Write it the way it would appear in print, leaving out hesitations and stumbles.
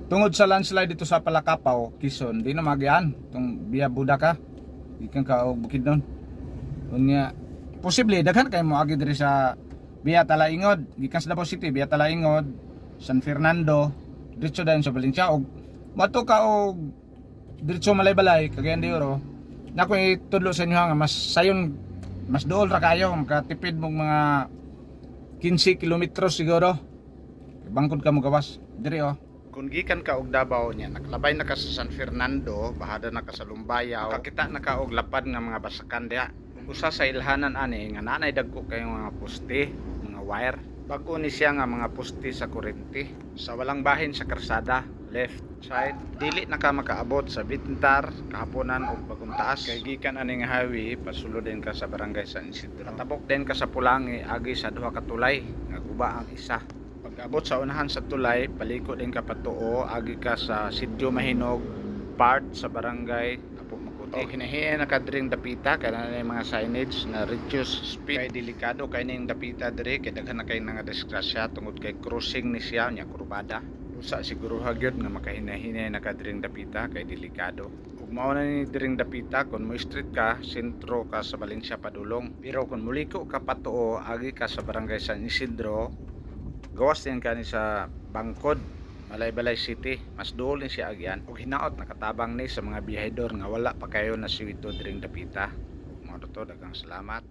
Tungod sa landslide dito sa Palakapaw, Quezon, di na magian tong biya Budaka. Ikan ka og Bukidnon. Unya posible daghan kay mo agi diri sa biya Talaingod, gikan sa Davao City, biya Talaingod, San Fernando, diretso dayon sa Valencia og mato ka og diretso Malaybalay, Cagayan de Oro. Nako itudlo sa inyo nga mas sayon mas dool ra kayo makatipid mong mga 15 kilometros siguro. Bangkod ka mo gawas diri oh. Kung gikan ka og Davao nya, nakalabay na ka sa San Fernando, bahada na ka sa Lumbayaw, kakita na ka og lapad nga mga basakan diha. Usa sa ilhanan ani nga nanay dagko kay mga poste, mga wire. Bag-o ni siya nga mga poste sa kurente. Sa walang bahin sa karsada, left side, dili na ka makaabot sa Bintar, Kahaponan ug Bagong Taas. Kay gikan ani nga highway, pasulod din ka sa barangay San Isidro. Tabok din ka sa Pulangi, agi sa duha ka tulay, nga guba ang isa. Pag-abot sa unahan sa tulay, paliko din ka patuo, agi ka sa Sidyo Mahinog, part sa barangay Apo Makuti. O hinahiya na ka diring dapita, kaya na mga signage na reduce speed. Kay delikado kay ning dapita diri, kay daghan na kay nga disgrasya tungod kay crossing ni siya nya kurbada. Usa siguro hagyod nga makahinahinay na ka diring dapita kay delikado. Ug mao na ni diring dapita kun mo street ka, sentro ka sa Valencia padulong. Pero kung muliko ka patuo, agi ka sa barangay San Isidro, gawas din ka ni sa Bangkod, Malaybalay City, mas duol ni siya agyan. Ug hinaot nakatabang ni sa mga biyahedor nga wala pa kayo na siwito diring dapita. Mga to, daghang salamat.